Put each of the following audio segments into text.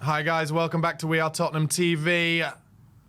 Hi guys, welcome back to We Are Tottenham TV.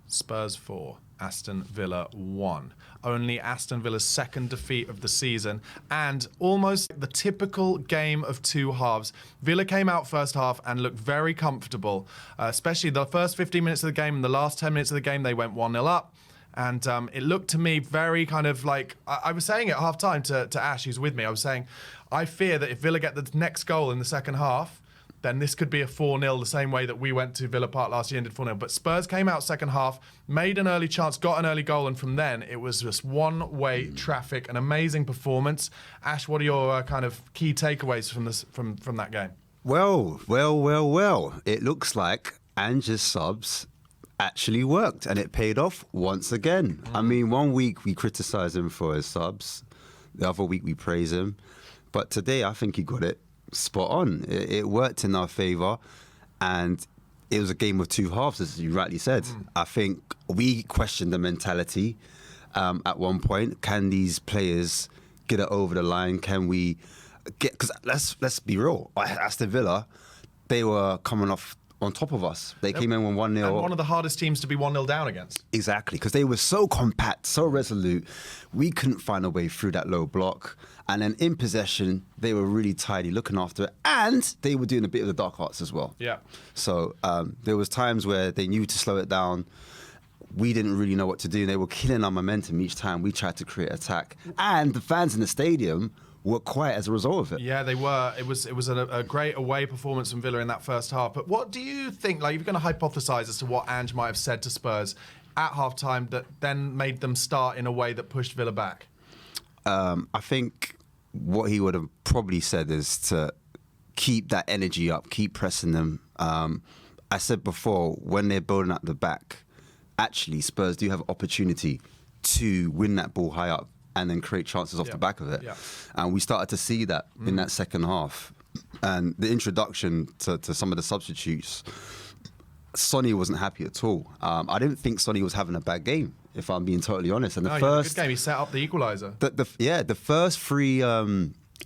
Spurs 4, Aston Villa 1. Only Aston Villa's second defeat of the season and almost the typical game of two halves. Villa came out first half and looked very comfortable, especially the first 15 minutes of the game and the last 10 minutes of the game they went 1-0 up. And it looked to me very kind of like, I was saying at half-time to Ash, who's with me, I was saying, I fear that if Villa get the next goal in the second half, then this could be a 4-0 the same way that we went to Villa Park last year and did 4-0. But Spurs came out second half, made an early chance, got an early goal, and from then it was just one-way traffic, an amazing performance. Ash, what are your kind of key takeaways from that game? Well. It looks like Ange's subs actually worked, and it paid off once again. I mean, one week we criticise him for his subs, the other week we praise him, but today I think he got it spot on. It worked in our favour, and it was a game of two halves, as you rightly said. I think we questioned the mentality at one point. Can these players get it over the line? Can we get... Because let's be real, Aston Villa, they were coming off on top of us. They came in with 1-0. And one of the hardest teams to be 1-0 down against. Exactly, because they were so compact, so resolute. We couldn't find a way through that low block. And then in possession, they were really tidy, looking after it. And they were doing a bit of the dark arts as well. Yeah. So there was times where they knew to slow it down. We didn't really know what to do. They were killing our momentum each time we tried to create attack. And the fans in the stadium were quiet as a result of it. Yeah, they were. It was a great away performance from Villa in that first half. But what do you think, like, you're going to hypothesise as to what Ange might have said to Spurs at half-time that then made them start in a way that pushed Villa back? I think what he would have probably said is to keep that energy up, keep pressing them. I said before, when they're building up the back, actually Spurs do have opportunity to win that ball high up and then create chances off the back of it. Yeah. And we started to see that in that second half. And the introduction to some of the substitutes, Sonny wasn't happy at all. I didn't think Sonny was having a bad game, if I'm being totally honest. And he had a good game. He set up the equaliser. The first three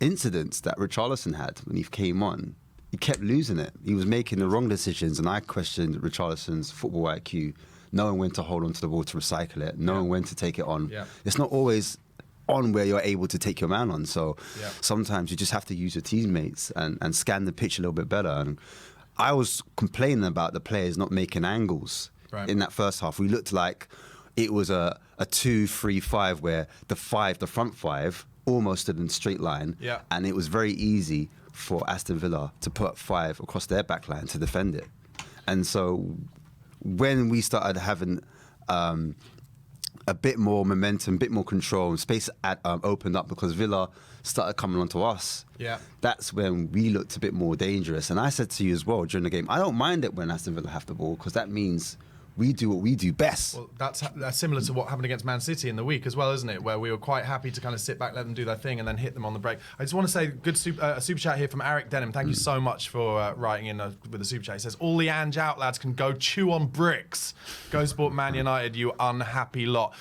incidents that Richarlison had when he came on, he kept losing it. He was making the wrong decisions, and I questioned Richarlison's football IQ, knowing when to hold on to the ball to recycle it, knowing when to take it on. Yeah. It's not always on where you're able to take your man on. So sometimes you just have to use your teammates and scan the pitch a little bit better. And I was complaining about the players not making angles in that first half. We looked like it was a 2-3-5 where the front five almost stood in a straight line. Yeah. And it was very easy for Aston Villa to put 5 across their back line to defend it. And so when we started having a bit more momentum, a bit more control, and space opened up because Villa started coming onto us. Yeah, that's when we looked a bit more dangerous. And I said to you as well during the game, I don't mind it when Aston Villa have the ball because that means we do what we do best. Well, that's similar to what happened against Man City in the week as well, isn't it? Where we were quite happy to kind of sit back, let them do their thing, and then hit them on the break. I just want to say, good super chat here from Eric Denham. Thank you so much for writing in with the super chat. He says, all the Ange out lads can go chew on bricks. Go support Man United, you unhappy lot.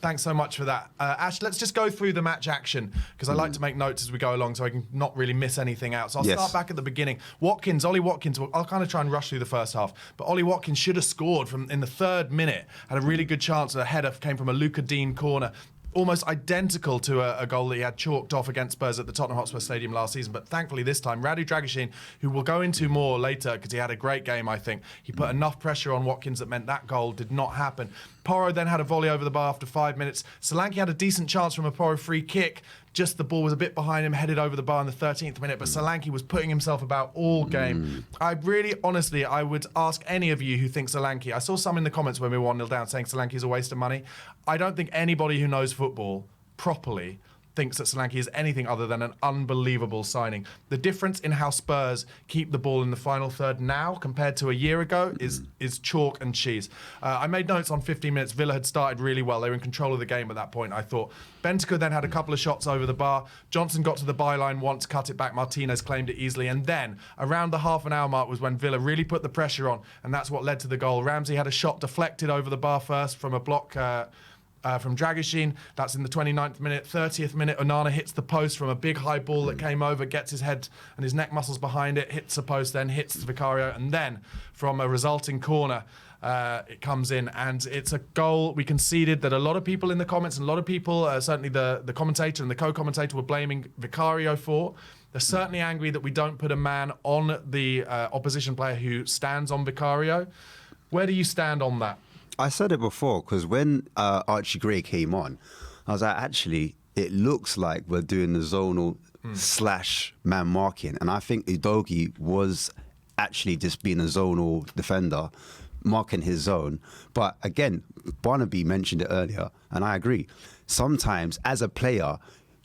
Thanks so much for that. Ash, let's just go through the match action, because I like to make notes as we go along so I can not really miss anything out. So I'll start back at the beginning. Ollie Watkins, I'll kind of try and rush through the first half, but Ollie Watkins should have scored in the third minute. Had a really good chance. A header came from a Luca Dean corner, almost identical to a goal that he had chalked off against Spurs at the Tottenham Hotspur Stadium last season. But thankfully this time, Radu Dragusin, who we'll go into more later because he had a great game, I think, he put enough pressure on Watkins that meant that goal did not happen. Porro then had a volley over the bar after 5 minutes. Solanke had a decent chance from a Porro free kick. Just the ball was a bit behind him, headed over the bar in the 13th minute, but Solanke was putting himself about all game. I really, honestly, I would ask any of you who think Solanke, I saw some in the comments when we were 1-0 down saying Solanke is a waste of money. I don't think anybody who knows football properly thinks that Solanke is anything other than an unbelievable signing. The difference in how Spurs keep the ball in the final third now compared to a year ago is chalk and cheese. I made notes on 15 minutes. Villa had started really well. They were in control of the game at that point, I thought. Bentancur then had a couple of shots over the bar. Johnson got to the byline once, cut it back. Martinez claimed it easily. And then, around the half an hour mark was when Villa really put the pressure on, and that's what led to the goal. Ramsey had a shot deflected over the bar first from a block from Dragusin. That's in the 29th minute. 30th minute, Onana hits the post from a big high ball that came over, gets his head and his neck muscles behind it, hits the post, then hits Vicario, and then from a resulting corner, it comes in, and it's a goal we conceded that a lot of people in the comments, and a lot of people, certainly the commentator and the co-commentator, were blaming Vicario for. They're certainly angry that we don't put a man on the opposition player who stands on Vicario. Where do you stand on that? I said it before, because when Archie Gray came on, I was like, actually, it looks like we're doing the zonal slash man marking. And I think Udogie was actually just being a zonal defender, marking his zone. But again, Barnaby mentioned it earlier, and I agree. Sometimes, as a player,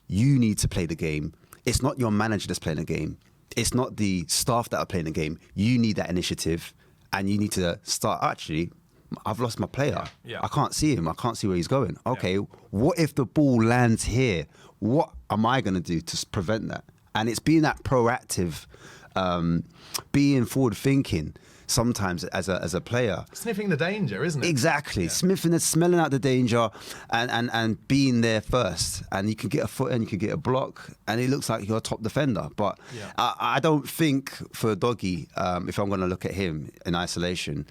you need to play the game. It's not your manager that's playing the game. It's not the staff that are playing the game. You need that initiative, and you need to start, actually, I've lost my player. Yeah. I can't see him. I can't see where he's going. Okay, what if the ball lands here? What am I going to do to prevent that? And it's being that proactive, being forward thinking. Sometimes as a player, sniffing the danger, isn't it? Exactly, smelling out the danger, and being there first. And you can get a foot in, you can get a block, and it looks like you're a top defender. But I don't think for Doggy, if I'm going to look at him in isolation,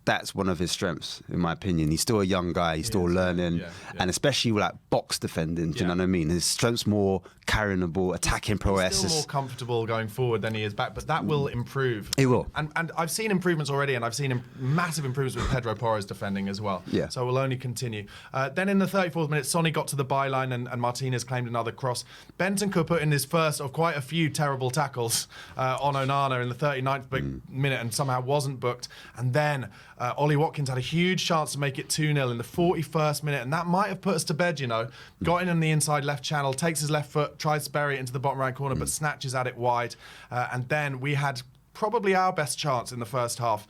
that's one of his strengths, in my opinion. He's still a young guy. He's still learning. And especially with like box defending, do you know what I mean? His strength's more carrying the ball, attacking prowess. He's still more comfortable going forward than he is back, but that will improve. It will. And I've seen improvements already, and I've seen massive improvements with Pedro Porro's defending as well. Yeah. So we'll only continue. Then in the 34th minute, Sonny got to the byline, and Martinez claimed another cross. Bentancur put in his first of quite a few terrible tackles on Onana in the 39th minute, and somehow wasn't booked. And then Ollie Watkins had a huge chance to make it 2-0 in the 41st minute, and that might have put us to bed, you know. Got in the inside left channel, takes his left foot, tries to bury it into the bottom right corner, but snatches at it wide. And then we had probably our best chance in the first half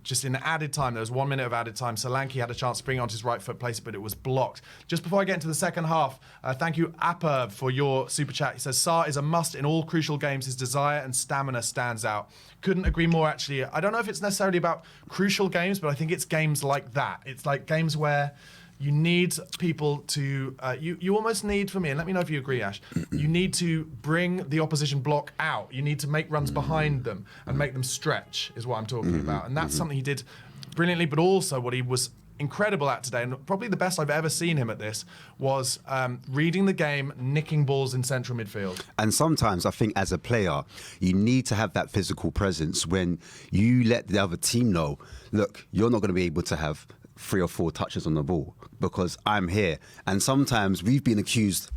just in added time. There was 1 minute of added time. Solanke had a chance to bring it onto his right foot, place it, but it was blocked. Just before I get into the second half, thank you, Appa, for your super chat. He says, Sarr is a must in all crucial games. His desire and stamina stands out. Couldn't agree more, actually. I don't know if it's necessarily about crucial games, but I think it's games like that. It's like games where you need people to, you almost need, for me, and let me know if you agree, Ash, you need to bring the opposition block out. You need to make runs behind them and make them stretch, is what I'm talking about. And that's something he did brilliantly, but also what he was incredible at today, and probably the best I've ever seen him at this, was reading the game, nicking balls in central midfield. And sometimes I think as a player, you need to have that physical presence when you let the other team know, look, you're not going to be able to have 3 or 4 touches on the ball because I'm here. And sometimes we've been accused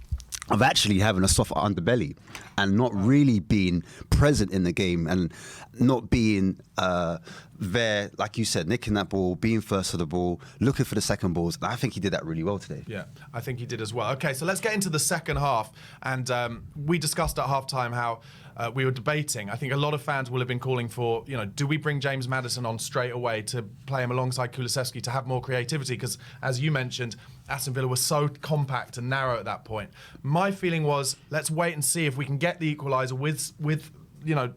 of actually having a soft underbelly and not really being present in the game and not being there, like you said, nicking that ball, being first to the ball, looking for the second balls. And I think he did that really well today. Yeah, I think he did as well. Okay, so let's get into the second half. And we discussed at halftime how we were debating. I think a lot of fans will have been calling for, you know, do we bring James Maddison on straight away to play him alongside Kulusevski to have more creativity? Because, as you mentioned, Aston Villa was so compact and narrow at that point. My feeling was, let's wait and see if we can get the equaliser with you know,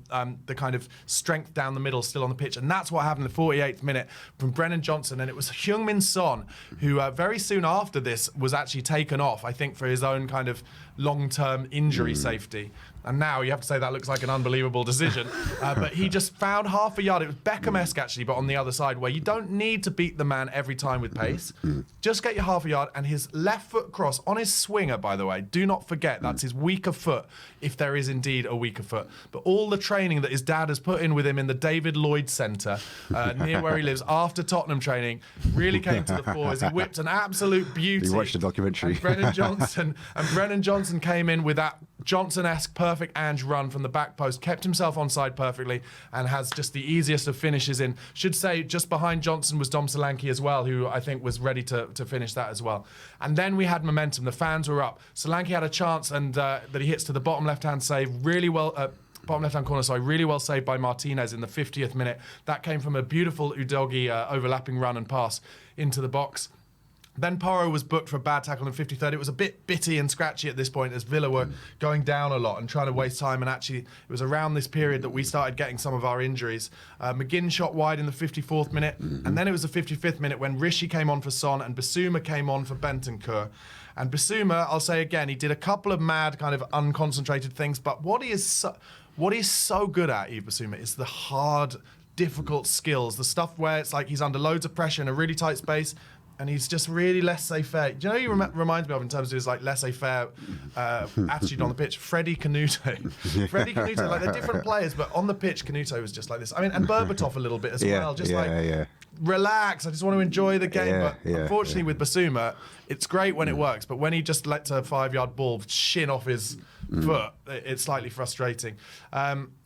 the kind of strength down the middle still on the pitch. And that's what happened in the 48th minute from Brennan Johnson. And it was Heung-min Son who very soon after this was actually taken off, I think, for his own kind of long-term injury safety. And now you have to say that looks like an unbelievable decision. But he just found half a yard. It was Beckham-esque, actually, but on the other side, where you don't need to beat the man every time with pace. Just get your half a yard. And his left foot cross on his swinger, by the way, do not forget, that's his weaker foot, if there is indeed a weaker foot. But all the training that his dad has put in with him in the David Lloyd Centre, near where he lives, after Tottenham training, really came to the fore as he whipped an absolute beauty. You watched the documentary. And Brennan Johnson came in with that Johnson-esque perfect Ange run from the back post, kept himself onside perfectly, and has just the easiest of finishes in. Should say just behind Johnson was Dom Solanke as well, who I think was ready to finish that as well. And then we had momentum. The fans were up. Solanke had a chance and that he hits to the bottom left-hand save really well. Bottom left-hand corner, sorry, really well saved by Martinez in the 50th minute. That came from a beautiful Udogie overlapping run and pass into the box. Then Porro was booked for a bad tackle in the 53rd. It was a bit bitty and scratchy at this point as Villa were going down a lot and trying to waste time. And actually, it was around this period that we started getting some of our injuries. McGinn shot wide in the 54th minute. And then it was the 55th minute when Rishi came on for Son and Bissouma came on for Bentancur. And Bissouma, I'll say again, he did a couple of mad kind of unconcentrated things. But what he is so good at, Yves Bissouma, is the hard, difficult skills. The stuff where it's like he's under loads of pressure in a really tight space. And he's just really laissez-faire. Do you know who he reminds me of in terms of his like laissez-faire attitude on the pitch? Freddie Canuto. Freddie Canuto, like they're different players, but on the pitch, Canuto was just like this. I mean, and Berbatov a little bit as well. Just relax, I just want to enjoy the game. Unfortunately with Bissouma, it's great when it works, but when he just lets a 5-yard ball shin off his foot, it's slightly frustrating.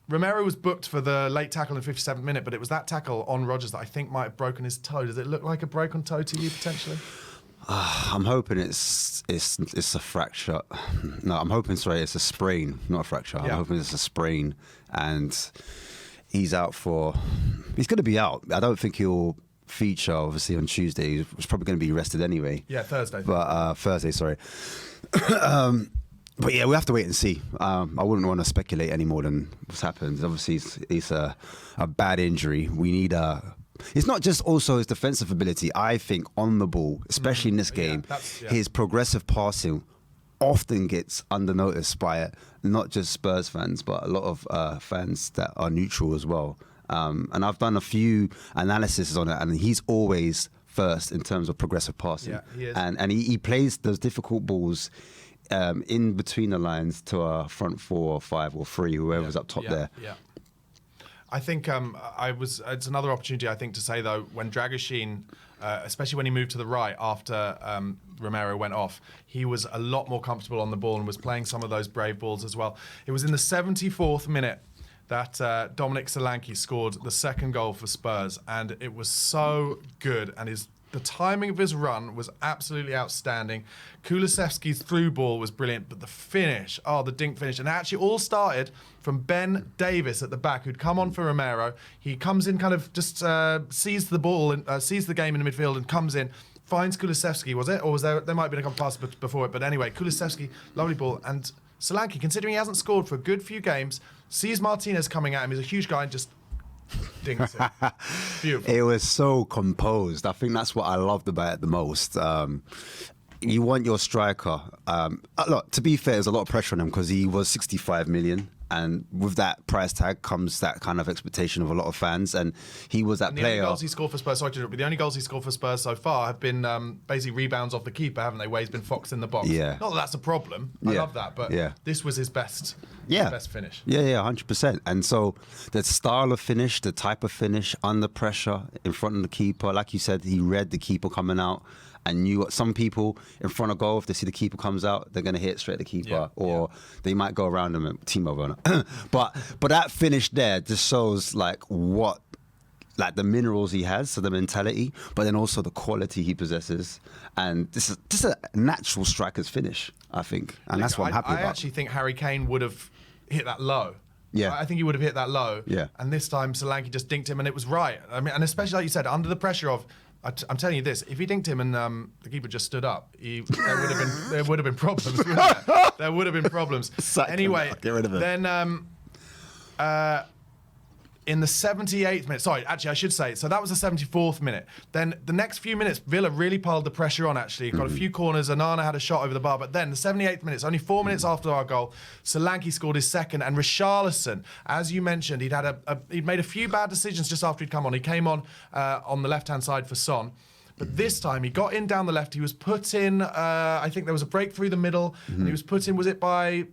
Romero was booked for the late tackle in the 57th minute, but it was that tackle on Rodgers that I think might have broken his toe. Does it look like a broken toe to you, potentially? I'm hoping it's a fracture. No, I'm hoping, it's a sprain, not a fracture. I'm hoping it's a sprain, and he's out for... He's going to be out. I don't think he'll feature, obviously, on Tuesday. He's probably going to be rested anyway. Yeah, Thursday. But Thursday, sorry. But yeah, we have to wait and see. I wouldn't want to speculate any more than what's happened. Obviously, it's a bad injury. We need It's not just also his defensive ability. I think on the ball, especially in this game, his progressive passing often gets under noticed by not just Spurs fans, but a lot of fans that are neutral as well. And I've done a few analyses on it, and he's always first in terms of progressive passing. Yeah, he is. And he plays those difficult balls in between the lines to our front 4 or 5 or 3, whoever's up top there. Yeah. I think it's another opportunity, I think, to say, though, when Dragoshin, especially when he moved to the right after Romero went off, he was a lot more comfortable on the ball and was playing some of those brave balls as well. It was in the 74th minute that Dominic Solanke scored the second goal for Spurs, and it was so good, and the timing of his run was absolutely outstanding. Kulusevski's through ball was brilliant, but the finish, the dink finish. And it actually all started from Ben Davis at the back, who'd come on for Romero. He comes in, kind of just sees the ball, and sees the game in the midfield and comes in, finds Kulusevski, was it? Or was there might have been a couple passes before it, but anyway, Kulusevski, lovely ball. And Solanke, considering he hasn't scored for a good few games, sees Martinez coming at him, he's a huge guy, and just dinks it. Beautiful. It was so composed. I think that's what I loved about it the most. You want your striker. Look, to be fair, there's a lot of pressure on him because he was 65 million. And with that price tag comes that kind of expectation of a lot of fans. And he was that player. The only goals he scored for Spurs, the only goals he scored for Spurs so far have been basically rebounds off the keeper, haven't they? Where he's been foxed in the box. Yeah. Not that that's a problem. I love that. But this was his best finish. Yeah, 100%. And so the style of finish, the type of finish, under pressure, in front of the keeper, like you said, he read the keeper coming out. And knew what some people in front of goal, if they see the keeper comes out, they're going to hit straight at the keeper, or they might go around him and team over. but that finish there just shows like the minerals he has, so the mentality, but then also the quality he possesses. And this is just a natural striker's finish, I think. And that's what I'm happy about. I actually think Harry Kane would have hit that low. Yeah. I think he would have hit that low. Yeah. And this time Solanke just dinked him, and it was right. I mean, and especially like you said, under the pressure of, I'm telling you this: if he dinked him and the keeper just stood up, there would have been problems. Wouldn't there? There would have been problems. Anyway, get rid of it. Then in the 78th minute, sorry, actually I should say, so that was the 74th minute. Then the next few minutes, Villa really piled the pressure on, actually. Got a few corners, Onana had a shot over the bar, but then the 78th minute, only 4 minutes after our goal, Solanke scored his second, and Richarlison, as you mentioned, he'd made a few bad decisions just after he'd come on. He came on the left-hand side for Son. But this time, he got in down the left. He was put in, I think there was a break through the middle. And he was put in, was it by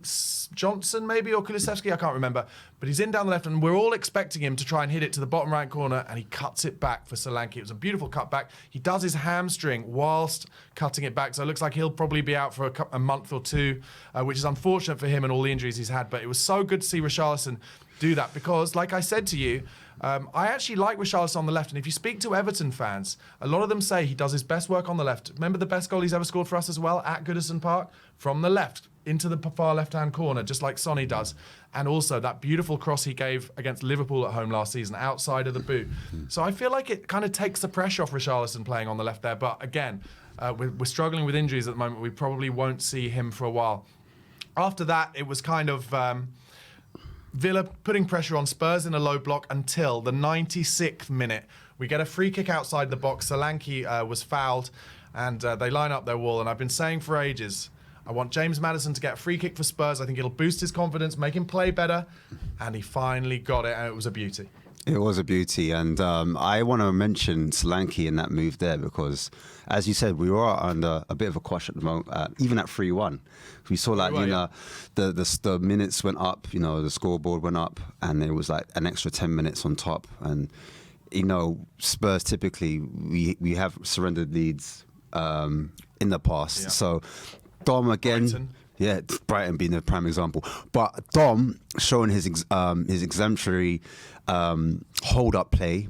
Johnson maybe, or Kulusevski? I can't remember. But he's in down the left, and we're all expecting him to try and hit it to the bottom right corner, and he cuts it back for Solanke. It was a beautiful cutback. He does his hamstring whilst cutting it back, so it looks like he'll probably be out for a month or two, which is unfortunate for him and all the injuries he's had. But it was so good to see Richarlison do that because, like I said to you, I actually like Richarlison on the left, and if you speak to Everton fans, a lot of them say he does his best work on the left. Remember the best goal he's ever scored for us as well at Goodison Park? From the left, into the far left-hand corner, just like Sonny does. And also that beautiful cross he gave against Liverpool at home last season, outside of the boot. So I feel like it kind of takes the pressure off Richarlison playing on the left there. But again, we're struggling with injuries at the moment. We probably won't see him for a while. After that, it was kind of Villa putting pressure on Spurs in a low block until the 96th minute. We get a free kick outside the box. Solanke was fouled, and they line up their wall. And I've been saying for ages, I want James Maddison to get a free kick for Spurs. I think it'll boost his confidence, make him play better. And he finally got it, and it was a beauty. It was a beauty, and I want to mention Solanke in that move there because, as you said, we were under a bit of a quash at the moment, even at 3-1. We saw like, the minutes went up, the scoreboard went up, and there was like an extra 10 minutes on top. And, Spurs typically, we have surrendered leads in the past. Yeah. So, Dom again... Brighton. Yeah, Brighton being the prime example. But Dom showing his exemplary hold-up play,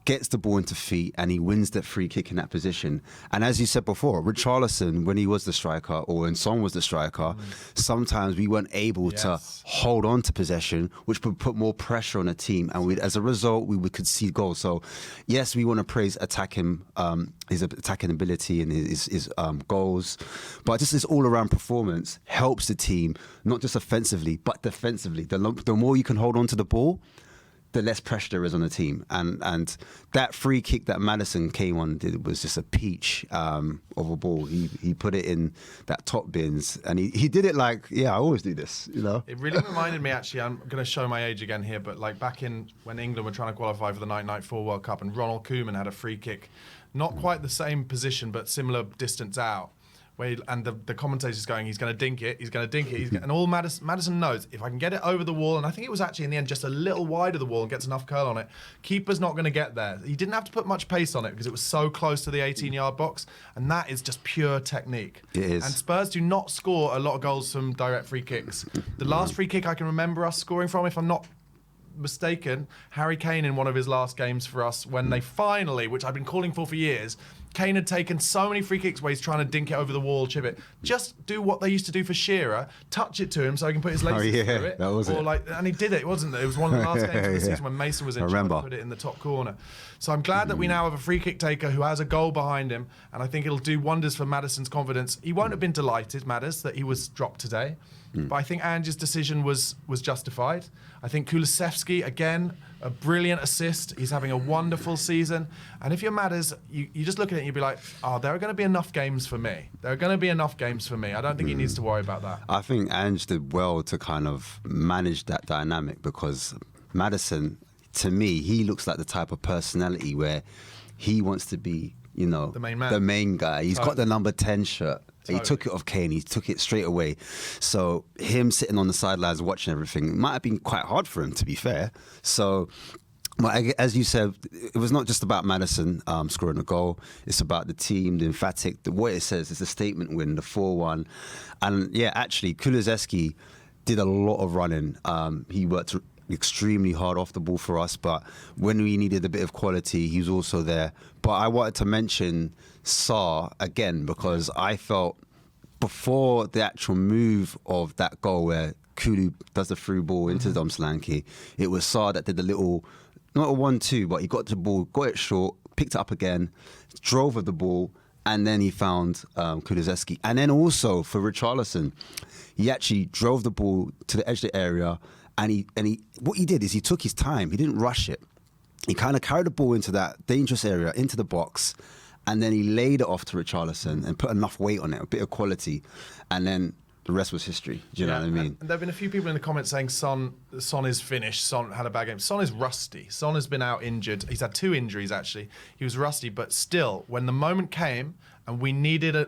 gets the ball into feet, and he wins that free kick in that position. And as you said before, Richarlison, when he was the striker, or when Son was the striker, sometimes we weren't able to hold on to possession, which would put more pressure on the team. And as a result, we could see goals. So, yes, we want to praise his attacking ability and his goals. But just his all-around performance helps the team, not just offensively, but defensively. The more you can hold on to the ball, the less pressure there is on the team. And that free kick that Maddison came on did was just a peach of a ball. He put it in that top bins, and he did it like, I always do this, It really reminded me, actually, I'm going to show my age again here, but like back in when England were trying to qualify for the 1994 World Cup, and Ronald Koeman had a free kick, not quite the same position, but similar distance out. And the commentator's going, he's going to dink it, and all Maddison knows, if I can get it over the wall, and I think it was actually in the end just a little wide of the wall and gets enough curl on it, keeper's not going to get there. He didn't have to put much pace on it because it was so close to the 18-yard box, and that is just pure technique. It is. And Spurs do not score a lot of goals from direct free kicks. The last free kick I can remember us scoring from, if I'm not mistaken, Harry Kane in one of his last games for us, when they finally, which I've been calling for years, Kane had taken so many free kicks where he's trying to dink it over the wall, chip it. Just do what they used to do for Shearer, touch it to him so he can put his laces through it. That was it. And he did it, wasn't it? It was one of the last games of the season when Mason was in charge to put it in the top corner. So I'm glad that we now have a free kick taker who has a goal behind him, and I think it'll do wonders for Maddison's confidence. He won't have been delighted, Maddis, that he was dropped today, but I think Ange's decision was justified. I think Kulusevski, again, a brilliant assist. He's having a wonderful season. And if you're Maddis, you just look at it and you'll be like, there are going to be enough games for me. There are going to be enough games for me. I don't think he needs to worry about that. I think Ange did well to kind of manage that dynamic because Maddison, to me, he looks like the type of personality where he wants to be, the main man. The main guy. He's got the number 10 shirt. He took it off Kane. He took it straight away. So him sitting on the sidelines watching everything might have been quite hard for him, to be fair. So, as you said, it was not just about Maddison scoring a goal. It's about the team, the emphatic. What it says is a statement win, the 4-1. And actually, Kulusevski did a lot of running. He worked extremely hard off the ball for us, but when we needed a bit of quality, he was also there. But I wanted to mention Sarr again because I felt before the actual move of that goal where Kulu does the through ball into Dom Solanke, it was Sarr that did the little, not a 1-2, but he got the ball, got it short, picked it up again, drove with the ball, and then he found Kulusevski. And then also for Richarlison, he actually drove the ball to the edge of the area. And he, what he did is he took his time. He didn't rush it. He kind of carried the ball into that dangerous area, into the box, and then he laid it off to Richarlison and put enough weight on it, a bit of quality, and then the rest was history. Do you know what I mean? And there have been a few people in the comments saying Son is finished. Son had a bad game. Son is rusty. Son has been out injured. He's had 2 injuries actually. He was rusty, but still, when the moment came and we needed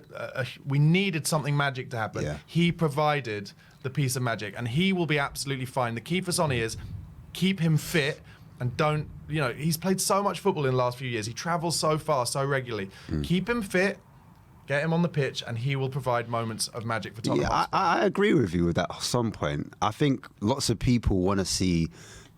we needed something magic to happen, he provided the piece of magic, and he will be absolutely fine. The key for Sonny is keep him fit and don't, he's played so much football in the last few years. He travels so far, so regularly. Keep him fit, get him on the pitch, and he will provide moments of magic for Tottenham. Yeah, I agree with you with that at some point. I think lots of people want to see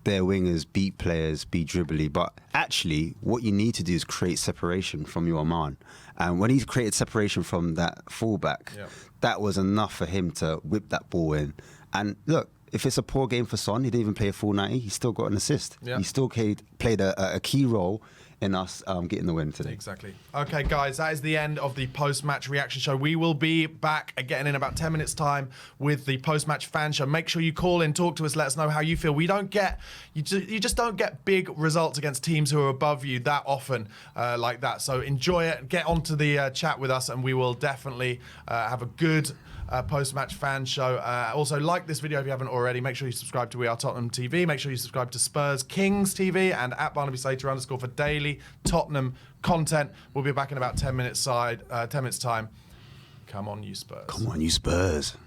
their wingers beat players, be dribbly, but actually what you need to do is create separation from your man. And when he's created separation from that fullback, that was enough for him to whip that ball in. And look, if it's a poor game for Son, he didn't even play a full 90, he still got an assist. He still played a key role in us getting the win today. Exactly. Okay, guys, that is the end of the post-match reaction show. We will be back again in about 10 minutes' time with the post-match fan show. Make sure you call in, talk to us, let us know how you feel. We don't get, you just don't get big results against teams who are above you that often like that. So enjoy it, get onto the chat with us, and we will definitely have a good post-match fan show. Also, like this video if you haven't already. Make sure you subscribe to We Are Tottenham TV. Make sure you subscribe to Spurs Kings TV and at Barnaby _ for daily Tottenham content. We'll be back in about 10 minutes time. Come on, you Spurs. Come on, you Spurs.